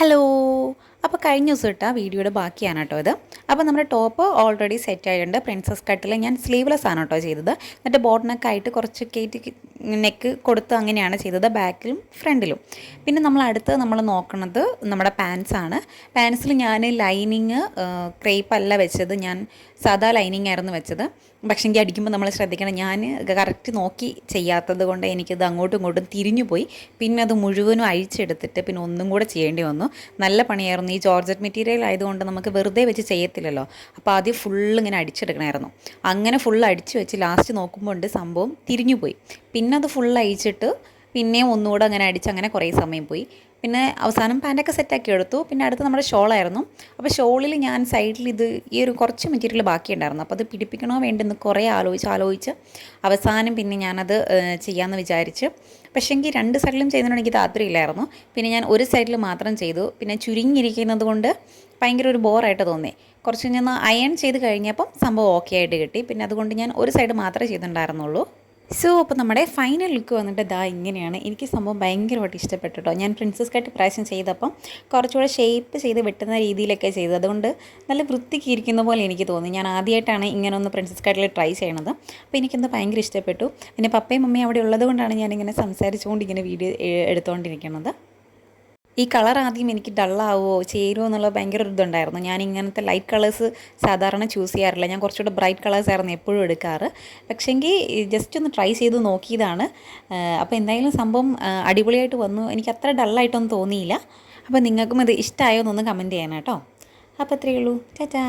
Hello. അപ്പോൾ കഴിഞ്ഞ ദിവസം ഇട്ട വീഡിയോയുടെ ബാക്കിയാണ് കേട്ടോ ഇത്. അപ്പോൾ നമ്മുടെ ടോപ്പ് ഓൾറെഡി സെറ്റ് ആയിട്ടുണ്ട്. പ്രിൻസസ് കട്ടിൽ ഞാൻ സ്ലീവ്ലെസ് ആണ് കേട്ടോ ചെയ്തത്. എന്നിട്ട് ബോട്ട് നെക്കായിട്ട് കുറച്ച് കയറ്റി നെക്ക് കൊടുത്ത് അങ്ങനെയാണ് ചെയ്തത്, ബാക്കിലും ഫ്രണ്ടിലും. പിന്നെ നമ്മൾ നോക്കുന്നത് നമ്മുടെ പാൻസ് ആണ്. പാൻസിൽ ഞാൻ ലൈനിങ് ക്രേപ്പ് അല്ല വെച്ചത്, ഞാൻ സാധാ ലൈനിങ് ആയിരുന്നു വെച്ചത്. പക്ഷേ എനിക്ക് അടിക്കുമ്പോൾ നമ്മൾ ശ്രദ്ധിക്കണം, ഞാൻ കറക്റ്റ് നോക്കി ചെയ്യാത്തത് കൊണ്ട് എനിക്കത് അങ്ങോട്ടും ഇങ്ങോട്ടും തിരിഞ്ഞു പോയി. പിന്നെ അത് മുഴുവനും അഴിച്ചെടുത്തിട്ട് പിന്നെ ഒന്നും കൂടെ ചെയ്യേണ്ടി വന്നു. നല്ല പണിയായിരുന്നു. ഈ ജോർജറ്റ് മെറ്റീരിയൽ ആയതുകൊണ്ട് നമുക്ക് വെറുതെ വെച്ച് ചെയ്യത്തില്ലല്ലോ. അപ്പോൾ ആദ്യം ഫുള്ള് ഇങ്ങനെ അടിച്ചെടുക്കണമായിരുന്നു. അങ്ങനെ ഫുള്ള് അടിച്ച് വെച്ച് ലാസ്റ്റ് നോക്കുമ്പോൾ ഉണ്ട് സംഭവം തിരിഞ്ഞു പോയി. പിന്നെ അത് ഫുള്ള് അഴിച്ചിട്ട് പിന്നെയും ഒന്നുകൂടെ അങ്ങനെ അടിച്ച് അങ്ങനെ കുറേ സമയം പോയി. പിന്നെ അവസാനം പാൻറ്റൊക്കെ സെറ്റാക്കി എടുത്തു. പിന്നെ അടുത്ത് നമ്മുടെ ഷോളായിരുന്നു. അപ്പോൾ ഷോളിൽ ഞാൻ സൈഡിൽ ഈ ഒരു കുറച്ച് മെറ്റീരിയൽ ബാക്കിയുണ്ടായിരുന്നു. അപ്പോൾ അത് പിടിപ്പിക്കണോ വേണ്ടെന്ന് കുറേ ആലോചിച്ച് അവസാനം പിന്നെ ഞാനത് ചെയ്യാമെന്ന് വിചാരിച്ച്. പക്ഷേങ്കിൽ രണ്ട് സൈഡിലും ചെയ്യുന്നതിനോട് എനിക്ക് താല്പര്യമില്ലായിരുന്നു. പിന്നെ ഞാൻ ഒരു സൈഡിൽ മാത്രം ചെയ്തു. പിന്നെ ചുരുങ്ങിയിരിക്കുന്നത് കൊണ്ട് ഭയങ്കര ഒരു ബോറായിട്ട് തോന്നി. കുറച്ച് ഞാൻ അയൺ ചെയ്ത് കഴിഞ്ഞപ്പം സംഭവം ഓക്കെ ആയിട്ട് കിട്ടി. പിന്നെ അതുകൊണ്ട് ഞാൻ ഒരു സൈഡ് മാത്രമേ ചെയ്തിട്ടുണ്ടായിരുന്നുള്ളൂ. അപ്പോൾ നമ്മുടെ ഫൈനൽ ലുക്ക് വന്നിട്ട് ഇങ്ങനെയാണ്. എനിക്ക് സംഭവം ഭയങ്കരമായിട്ട് ഇഷ്ടപ്പെട്ടു കേട്ടോ. ഞാൻ പ്രിൻസസ് കട്ട് പ്രാവശ്യം ചെയ്തപ്പം കുറച്ചുകൂടെ ഷേപ്പ് ചെയ്ത് വെട്ടുന്ന രീതിയിലൊക്കെ ചെയ്തത്, അതുകൊണ്ട് നല്ല വൃത്തിക്ക് ഇരിക്കുന്ന പോലെ എനിക്ക് തോന്നി. ഞാൻ ആദ്യമായിട്ടാണ് ഇങ്ങനെ ഒന്ന് പ്രിൻസസ് കട്ടിൽ ട്രൈ ചെയ്യണത്. അപ്പോൾ എനിക്കെന്ത് ഭയങ്കര ഇഷ്ടപ്പെട്ടു. പിന്നെ പപ്പയും മമ്മിയും അവിടെ ഉള്ളത് കൊണ്ടാണ് ഞാനിങ്ങനെ സംസാരിച്ചുകൊണ്ട് ഇങ്ങനെ വീഡിയോ എടുത്തുകൊണ്ടിരിക്കുന്നത്. ഈ കളർ ആദ്യം എനിക്ക് ഡള്ളാവോ ചേരുമോ എന്നുള്ള ഭയങ്കര ഒരു ഇതുണ്ടായിരുന്നു. ഞാൻ ഇങ്ങനത്തെ ലൈറ്റ് കളേഴ്സ് സാധാരണ ചൂസ് ചെയ്യാറില്ല. ഞാൻ കുറച്ചുകൂടെ ബ്രൈറ്റ് കളേഴ്സ് ആയിരുന്നു എപ്പോഴും എടുക്കാറ്. പക്ഷേങ്കിൽ ജസ്റ്റ് ഒന്ന് ട്രൈ ചെയ്ത് നോക്കിയതാണ്. അപ്പോൾ എന്തായാലും സംഭവം അടിപൊളിയായിട്ട് വന്നു. എനിക്ക് അത്ര ഡള്ളായിട്ടൊന്നും തോന്നിയില്ല. അപ്പോൾ നിങ്ങൾക്കും ഇത് ഇഷ്ടമായോ എന്നൊന്ന് കമൻറ്റ് ചെയ്യണം കേട്ടോ. അപ്പോൾ അത്രയേ ഉള്ളൂ. ടാറ്റാ.